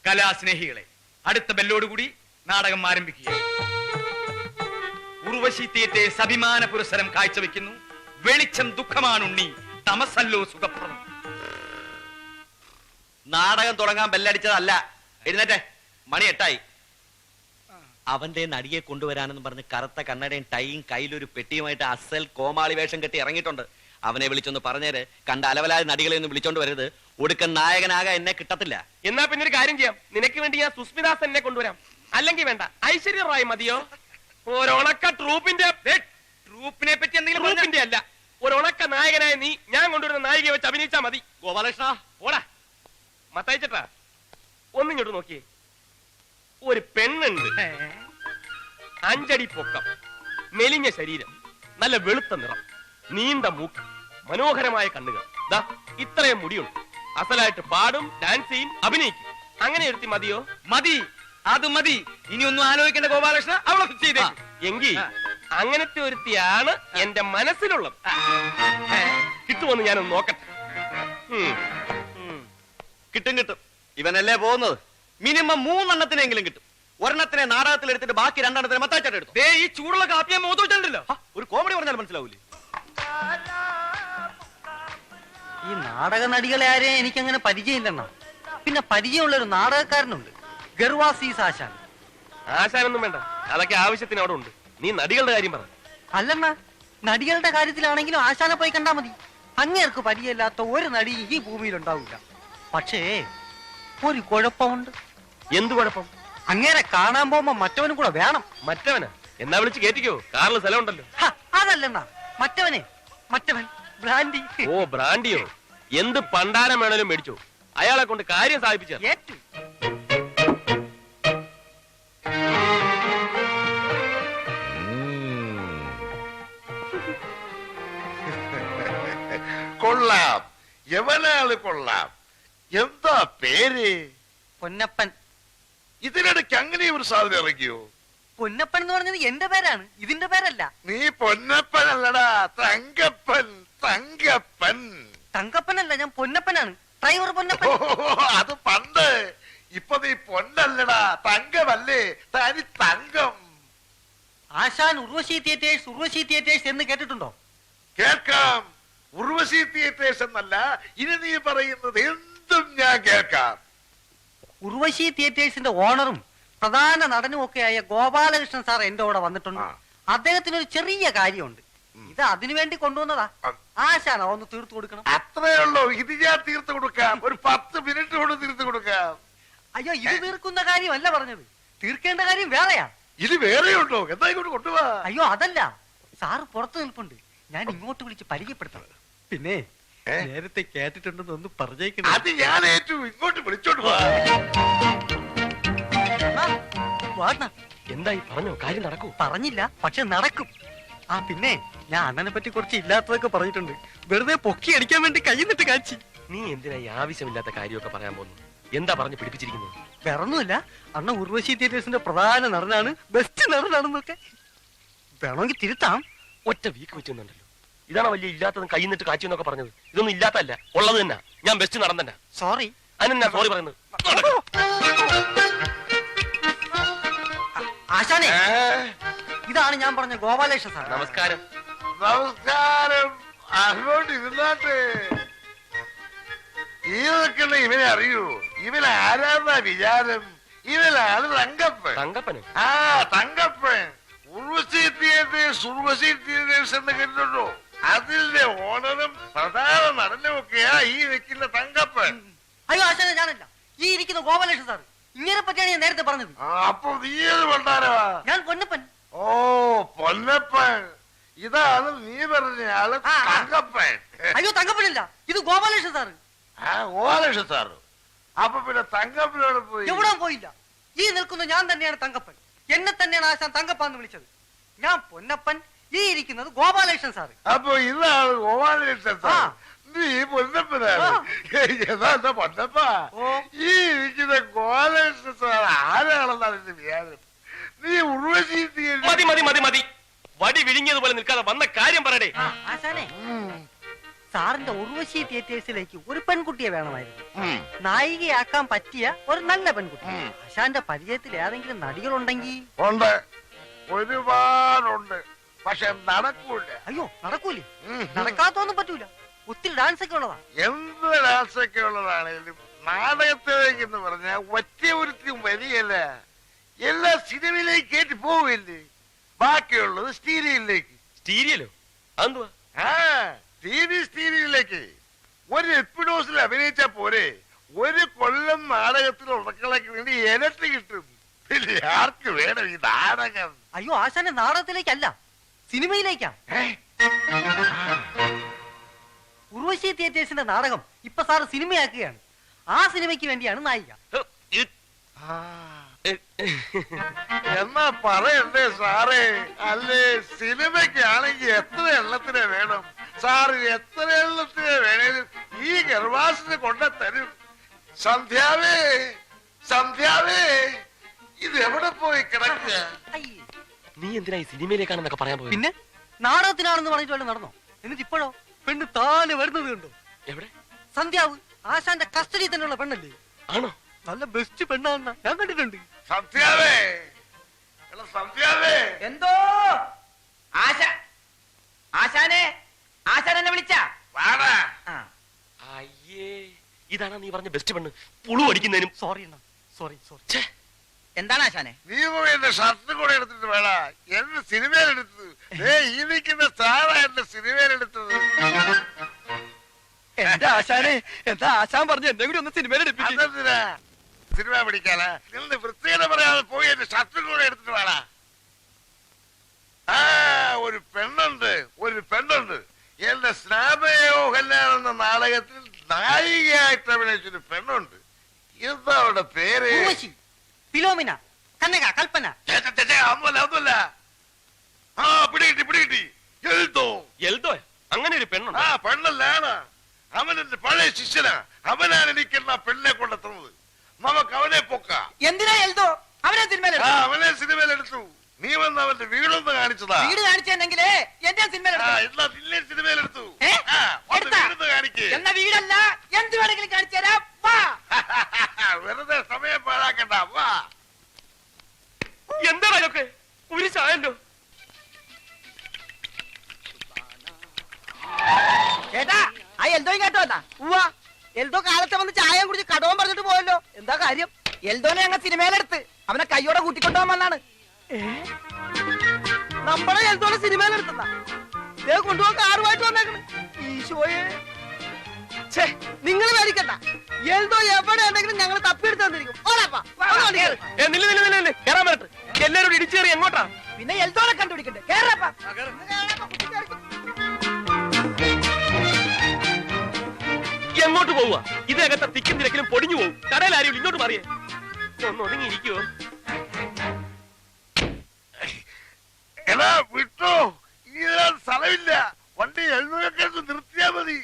കലാസ്നേഹികളെ, അടുത്ത ബെല്ലോടുകൂടി നാടകം ആരംഭിക്കുക. ഉർവശി തിയേറ്റേഴ്സ് അഭിമാന പുരസ്സരം കാഴ്ചവെക്കുന്നു വെളിച്ചം ദുഃഖമാണുണ്ണി, തമസല്ലോ സുഖപ്രദം. നാടകം തുടങ്ങാൻ ബെല്ലടിച്ചതല്ല. എഴുന്നേറ്റെ, മണി 8 അവന്റെ നടിയെ കൊണ്ടുവരാനെന്ന് പറഞ്ഞ് കറുത്ത കണ്ണടയും ടൈയും കയ്യിലൊരു പെട്ടിയുമായിട്ട് അസൽ കോമാളി വേഷം കെട്ടി ഇറങ്ങിയിട്ടുണ്ട്. അവനെ വിളിച്ചൊന്ന് പറഞ്ഞേര്, കണ്ട അലവലായ നടികളെ ഒന്നും വിളിച്ചോണ്ട് വരരുത്. ഒടുക്കൻ നായകനാകാൻ എന്നെ കിട്ടത്തില്ല. എന്നാ പിന്നെ ഒരു കാര്യം ചെയ്യാം, നിനക്ക് വേണ്ടി ഞാൻ സുസ്മിതാസ് എന്നെ കൊണ്ടുവരാം. അല്ലെങ്കിൽ വേണ്ട, ഐശ്വര്യ റായ് മതിയോ? ഒരണക്ക ട്രൂപ്പിന്റെ പറ്റി എന്തെങ്കിലും ട്രൂപ്പിന്റെ അല്ല, ഒരണക്ക നായകനായ നീ ഞാൻ കൊണ്ടുവരുന്ന നായികയെ വെച്ച് അഭിനയിച്ചാ മതി. ഗോപാലകൃഷ്ണ ഓടാ മത്തയച്ചട്ടാ, ഒന്നിങ്ങോട്ട് നോക്കിയേ. ഒരു പെണ്ണുണ്ട്, 5 അടി പൊക്കം, മെലിഞ്ഞ ശരീരം, നല്ല വെളുത്ത നിറം, നീണ്ട മൂക്ക്, മനോഹരമായ കണ്ണുകൾ, ദാ ഇത്രയും മുടിയുണ്ട്. അസലായിട്ട് പാടും, ഡാൻസ് ചെയ്യും, അഭിനയിക്കും. അങ്ങനെ എടുത്തി മതിയോ? മതി, അത് മതി. ഇനി ഒന്നും ആലോചിക്കേണ്ട ഗോപാലകൃഷ്ണ, അവളെ ഫിക്സ് ചെയ്തേ. എങ്കിൽ അങ്ങനത്തെ ഒരുത്തിയാണ് എന്റെ മനസ്സിലുള്ളത്. കിട്ടുമെന്ന് ഞാനൊന്ന് നോക്കട്ടെ. കിട്ടും. ഇവനല്ലേ പോകുന്നത്. മിനിമം 3 എണ്ണത്തിനെങ്കിലും കിട്ടും. ഒരെണ്ണത്തിനെ നാടകത്തിൽ എടുത്തിട്ട് ബാക്കി 2 എണ്ണത്തിനെ മത്താച്ചാട്ട് എടുത്തു. ഈ ചൂടുള്ള കാപ്പിയെ മുഖത്ത് വെച്ചിട്ടുണ്ടല്ലോ. ഒരു കോമഡി പറഞ്ഞാൽ മനസ്സിലാവൂലേ? ഈ നാടക നടികളെ ആരെയും എനിക്കങ്ങനെ പരിചയമില്ലെണ്ണ. പിന്നെ പരിചയമുള്ള ഒരു നാടകക്കാരനുണ്ട്, ഗർവാസീസ് ആശാൻ. ആശാനൊന്നും വേണ്ട, അതൊക്കെ ആവശ്യത്തിന് അവിടെ ഉണ്ട്. നീ നടികളുടെ കാര്യം പറ. അല്ലെണ്ണ, നടികളുടെ കാര്യത്തിലാണെങ്കിലും ആശാനെ പോയി കണ്ടാ മതി. അങ്ങേർക്ക് പരിചയമില്ലാത്ത ഒരു നടി ഈ ഭൂമിയിൽ ഉണ്ടാവില്ല. പക്ഷേ ഒരു കുഴപ്പമുണ്ട്. എന്ത് കുഴപ്പം? അങ്ങേരെ കാണാൻ പോകുമ്പോ മറ്റവനും കൂടെ വേണം. മറ്റവനാ? എന്നാ വിളിച്ച് കേറ്റിക്കോ, കാറിൽ സ്ഥലം ഉണ്ടല്ലോ. അതല്ലെണ്ണ, മറ്റവൻ ബ്രാൻഡി. ഓ, ബ്രാൻഡിയോ? എന്ത് പണ്ടാരം വേണേലും മേടിച്ചോ, അയാളെ കൊണ്ട് കാര്യം സാധിപ്പിച്ച. ഏറ്റു. കൊള്ളാം, എവനാള് കൊള്ളാം. എന്താ പേര്? പൊന്നപ്പൻ. ഇതിനിടയ്ക്ക് അങ്ങനെ ഒരു സാധനം ഇറങ്ങിയോ? പൊന്നപ്പൻ എന്ന് പറഞ്ഞത് എന്റെ പേരാണ്, ഇതിന്റെ പേരല്ല. നീ പൊന്നപ്പൻ അല്ലടാ, തങ്കപ്പൻ. തങ്കപ്പനല്ല, ഞാൻ പൊന്നപ്പനാണ്, ഡ്രൈവർ പൊന്നപ്പൻ. അത് പണ്ട്. ഇപ്പൊ നീ പൊന്നല്ലടാ, തങ്കമല്ലേ, തനി തങ്കം. ആശാൻ ഉർവശി തിയേറ്റേഴ്സ് എന്ന് കേട്ടിട്ടുണ്ടോ? കേൾക്കാം. ഉർവശി തിയേറ്റേഴ്സ് എന്നല്ല, ഇനി നീ പറയുന്നത് എന്തും ഞാൻ കേൾക്കാം. ഉർവശി തിയേറ്റേഴ്സിന്റെ ഓണറും പ്രധാന നടനും ഒക്കെയായ ഗോപാലകൃഷ്ണൻ സാർ എന്റെ കൂടെ വന്നിട്ടുണ്ട്. അദ്ദേഹത്തിന് ഒരു ചെറിയ കാര്യമുണ്ട്. ഇത് അതിനുവേണ്ടി കൊണ്ടുവന്നതാ. ആശാൻ ഒന്ന് തീർത്തു കൊടുക്കണം. അത്രേ ഉള്ളൂ. ഇത് ഞാൻ തീർത്തു കൊടുക്കാം. ഒരു 10 മിനിറ്റ് കൊണ്ട് തീർത്തു കൊടുക്കാം. അയ്യോ, ഇത് തീർക്കുന്ന കാര്യമല്ല പറഞ്ഞത്, തീർക്കേണ്ട കാര്യം വേറെയാ. ഇത് വേറെയുണ്ടോ? എന്താ ഇങ്ങോട്ട് കൊണ്ടുപോവാ? അയ്യോ അതല്ല, സാറ് പുറത്തു നിൽപ്പുണ്ട്, ഞാൻ ഇങ്ങോട്ട് വിളിച്ച് പരിചയപ്പെടുത്തണം. പിന്നെ നേരത്തെ കേട്ടിട്ടുണ്ടെന്ന് ഒന്ന് പറഞ്ഞേക്കണം. അത് ഞാൻ ഏറ്റു. ഇങ്ങോട്ട് വിളിച്ചോണ്ട് പോവാ. എന്തായി പറഞ്ഞോ? കാര്യം നടക്കൂ? പറഞ്ഞില്ല, പക്ഷെ നടക്കും. പിന്നെ ഞാൻ അണ്ണനെ പറ്റി കുറച്ച് ഇല്ലാത്തതൊക്കെ പറഞ്ഞിട്ടുണ്ട്. വെറുതെ പൊക്കി അടിക്കാൻ വേണ്ടി കൈന്നിട്ട് കാച്ചി. നീ എന്തിനാ ഈ ആവശ്യമില്ലാത്ത കാര്യമൊക്കെ പറയാൻ പോകുന്നു? എന്താ പറഞ്ഞു പിടിപ്പിച്ചിരിക്കുന്നത്? വേറൊന്നുമില്ല, അണ്ണ ഉർവശി തിയേറ്റേഴ്സിന്റെ പ്രധാന നടനാണ്, ബെസ്റ്റ് നടനാണെന്നൊക്കെ. വേണമെങ്കിൽ തിരുത്താം. ഒറ്റ വീക്ക് വെച്ചെന്നുണ്ടല്ലോ. ഇതാണ് വലിയ ഇല്ലാത്തതും കൈ നിന്നിട്ട് കാച്ചി എന്നൊക്കെ പറഞ്ഞത്. ഇതൊന്നും ഇല്ലാത്തല്ല, ഉള്ളത് തന്നെ. ഞാൻ ബെസ്റ്റ് നടൻ തന്നെ. സോറി. അതിനെന്നാ സോറി പറയുന്നത്? ആശാനെ, ഇതാണ് ഞാൻ പറഞ്ഞ ഗോപാലകൃഷ്ണൻ സാർ. നമസ്കാരം. നമസ്കാരം. അങ്ങോട്ട് ഇരുന്നാട്ടെ. ഈ നിൽക്കുന്ന ഇവനെ അറിയൂ? ഇവൻ ആരാന്നാ വിചാരം? ഇവനാണ് തങ്കപ്പൻ. തങ്കപ്പനോ? തങ്കപ്പൻ. ഉർവശി തിയേറ്റേഴ്സ് എന്ന് കേട്ടിട്ടുണ്ടോ? അതിന്റെ ഓണറും പ്രധാന നടനും ഒക്കെയാ ഈ നിൽക്കുന്ന തങ്കപ്പൻ. അയ്യോ ആശാനെ, ഞാനല്ല, ഈ ഇരിക്കുന്ന ഗോപാലകൃഷ്ണൻ സാർ. ഇങ്ങനെ പറ്റിയാണ് ഞാൻ നേരത്തെ പറഞ്ഞത്. അപ്പൊ നീ ഏത് കൊണ്ടാരവാ? ഞാൻ പൊന്നപ്പൻ. ഓ, പൊന്നപ്പൻ. ഇതാണ് നീ പറഞ്ഞ ആള് തങ്കപ്പൻ. അയ്യോ തങ്കപ്പനല്ല, ഇത് ഗോപാലകൃഷ്ണൻ സാറ്. ഗോപാലകൃഷ്ണൻ സാറ്. അപ്പൊ പിന്നെ തങ്കപ്പനോട് പോയി? എവിടെ പോയില്ല, ഈ നിൽക്കുന്ന ഞാൻ തന്നെയാണ് തങ്കപ്പൻ. എന്നെ തന്നെയാണ് ആശാൻ തങ്കപ്പാന്ന് വിളിച്ചത്. ഞാൻ പൊന്നപ്പൻ, ഈ ഇരിക്കുന്നത് ഗോപാലകൃഷ്ണൻ സാറ്. അപ്പൊ ഇതാണ് ഗോപാലകൃഷ്ണൻ സാർ. നീ പൊന്നപ്പനാണ്. ഏതാ പൊന്നപ്പ? ഈ ഇരിക്കുന്ന ഗോപാലകൃഷ്ണൻ സാർ ആരാണെന്നാണ് എന്റെ വിചാരം. നീ ഉർവശി മതി. വടി വിഴുങ്ങിയതുപോലെ നിൽക്കാതെ വന്ന കാര്യം പറയടേ. ആശാനെ, സാറിന്റെ ഉർവശി തിയേറ്റേഴ്സിലേക്ക് ഒരു പെൺകുട്ടിയെ വേണമായിരുന്നു. നായികയാക്കാൻ പറ്റിയ ഒരു നല്ല പെൺകുട്ടി. ആശാന്റെ പരിചയത്തിൽ ഏതെങ്കിലും നടികളുണ്ടെങ്കിൽ? ഉണ്ട്, ഒരുപാടുണ്ട്. പക്ഷെ നടക്കൂല. അയ്യോ, നടക്കൂലേ? നടക്കാത്തൊന്നും പറ്റൂല. ഒത്തിരി ഡാൻസ് ഒക്കെ ഉള്ളതാ. എന്ത് ഡാൻസ് ഒക്കെ ഉള്ളതാണേലും നാടകത്തിലേക്ക് എന്ന് പറഞ്ഞാൽ ഒറ്റ ഒരുത്തിയും വരികയല്ല. എല്ലാ സിനിമയിലേക്ക് കയറ്റി പോവില്ലേ. ബാക്കിയുള്ളത് സ്റ്റീരിയയിലേക്ക്. സ്റ്റീരിയലോ? അതെന്തുവാ? ആ, ടിവി സ്റ്റീരിയയിലേക്ക് ഒരു എപ്പിഡോസിൽ അഭിനയിച്ചാ പോരെ. ഒരു കൊല്ലം നാടകത്തിൽ ഉറക്കളയ്ക്ക് വേണ്ടി ഇരട്ടി കിട്ടും. പിന്നെ ആർക്ക് വേണം ഈ നാടകം? അയ്യോ, ആശാന്റെ നാടകത്തിലേക്കല്ല, സിനിമയിലേക്കാ. ഉർവശി തിയേറ്റേഴ്സിന്റെ നാടകം ഇപ്പൊ സാറ് സിനിമയാക്കുകയാണ്. ആ സിനിമയ്ക്ക് വേണ്ടിയാണ് നായിക. എന്നാ പറയണ്ടേ സാറേ? അല്ലേ, സിനിമയ്ക്കാണെങ്കിൽ എത്ര എണ്ണത്തിനെ വേണം? സാറ് എത്ര എണ്ണത്തിനെ വേണേലും ഈ ഗർഭാസിന് കൊണ്ടുതരും. സന്ധ്യാവേ, സന്ധ്യാവേ, ഇത് എവിടെ പോയി കിടക്കുക? നീ എന്തിനാ ഈ സിനിമയിലേക്കാണെന്നൊക്കെ പറയാൻ പോയി? പിന്നെ നാടകത്തിനാണെന്ന് പറഞ്ഞിട്ട് വല്ല നടന്നോ? എന്നിട്ട് ഇപ്പോഴോ പെണ്ണ് താനെ വരുന്നത് കണ്ടോ? എവിടെ? സന്ധ്യാവ് ആശാന്റെ കസ്റ്റഡി തന്നെയുള്ള പെണ്ണല്ലേ? ആണോ? നല്ല ബെസ്റ്റ് പെണ്ണാണെന്ന ഞാൻ കണ്ടിട്ടുണ്ട്. സന്ധ്യാവേ, എടാ സന്ധ്യാവേ. എന്തോ ആശാനെ, ആശാൻ എന്നെ വിളിച്ച? വാടാ. അയ്യേ, ഇതാണ് നീ പറഞ്ഞ ബെസ്റ്റ് പെണ്ണ്. പുളു അടിക്കുന്നതിനും. സോറി അണ്ണാ, സോറി സോറി. എന്താണ് ആശാനെ? നീ പോയി എന്റെ ഷർട്ട് കൂടെ എടുത്തിട്ട് വേണ എന്റെ സിനിമയിലെടുത്തത്. ഈ നിൽക്കുന്ന സാറാ എന്റെ സിനിമയിലെടുത്തത്. എന്താ ആശാനെ, എന്താ ആശാൻ പറഞ്ഞു എന്നെ കൂടി ഒന്ന് സിനിമയിലെടുപ്പിച്ചു? അതെന്തിനാ? സിനിമ പിടിക്കാനാ? നിന്ന് വൃത്തികേട് പറയാതെ പോയി എന്റെ ഷർട്ട് കൂടെ എടുത്തിട്ട് വേണ. ആ, ഒരു പെണ്ണുണ്ട്, ഒരു പെണ്ണുണ്ട്. എന്റെ സ്നാപയോ കല്യാണം എന്ന നാടകത്തിൽ നായികയായിട്ട് അഭിനയിച്ചൊരു പെണ്ണുണ്ട്. എന്താ അവളുടെ പേര്? ഉർവശി, ഫിലോമിന, കനക, കൽപ്പന. ഒന്നുമല്ല. ആ, പിടികിട്ടി. എഴുതോ? എൽദോ? അങ്ങനെ ഒരു പെണ്ണുണ്ട്? ആ, പെണ്ണല്ലാണ്. അവൻ എന്റെ പഴയ ശിഷ്യനാ. അവനാണ് എനിക്കെന്ന പെണ്ണെ കൊണ്ടെത്തുന്നത്. നമുക്ക് അവനെ പൊക്കാം. എന്തിനാ എൽദോ അവനെ ആ, സിനിമയിലെടുത്തു? അവനെ സിനിമയിലെടുത്തു. നീ വന്ന് അവന്റെ വീടൊന്ന് കാണിച്ചതാ. വീട് കാണിച്ചെന്നെങ്കിലേ എന്റെ ആ, സിനിമയിലെടുത്തു. എന്നാ നിന്നെ സിനിമയിലെടുത്തു. ഏ? ആ, വന്ന് എടുത്താ? വീടൊന്ന് കാണിക്ക്. എന്ന വീടല്ല, എന്ത് വേണമെങ്കിലും കാണിച്ചു തരാം. വാ. വെറുതെ സമയം പാഴാക്കണ്ട. വാ. എന്താണ് ഇതൊക്കെ? ഒരു ചായല്ലോ. ചേട്ടാ, ആ എൽദോ ഇങ്ങോട്ട് വന്നാ? ഉവ്വാ, എൽദോ കാലത്തെ വന്ന് ചായ കുടിച്ച് കടവും പറഞ്ഞിട്ട് പോയല്ലോ. എന്താ കാര്യം? എൽദോനെ ഞങ്ങൾ സിനിമയിലെടുത്ത് അവനെ കയ്യോടെ കൂട്ടിക്കൊണ്ടുപോകാൻ വന്നാണ്. നമ്മളെ എൽദോനെ സിനിമയിലെടുത്താ കൊണ്ടുപോകാൻ കാറുമായിട്ട് വന്നേക്കണ്. ഈശോയെ, നിങ്ങൾ മേടിക്കണ്ട. എൽദോ എവിടെ ഉണ്ടെങ്കിലും ഞങ്ങൾ തപ്പിയെടുത്ത് തന്നിരിക്കും. കേറാൻ പറ്റത്ത്. എല്ലാരും ഇടിച്ചു കയറി എങ്ങോട്ടാ? പിന്നെ എൽദോനെ കണ്ടുപിടിക്കണ്ടേ? കേറപ്പാ. എങ്ങോട്ട് പോവുക? ഇതേകത്തെ തിക്കും തിരക്കിലും പൊടിഞ്ഞു പോകും. കടയിൽ ആരും ഇങ്ങോട്ട് മാറിയേ. ഒന്ന് ഒതുങ്ങിയിരിക്കുവോ? എടാ വിട്ടോ, ഈ സ്ഥലമില്ല. വണ്ടി എഴുന്നൂറൊക്കെ നിർത്തിയാ മതി.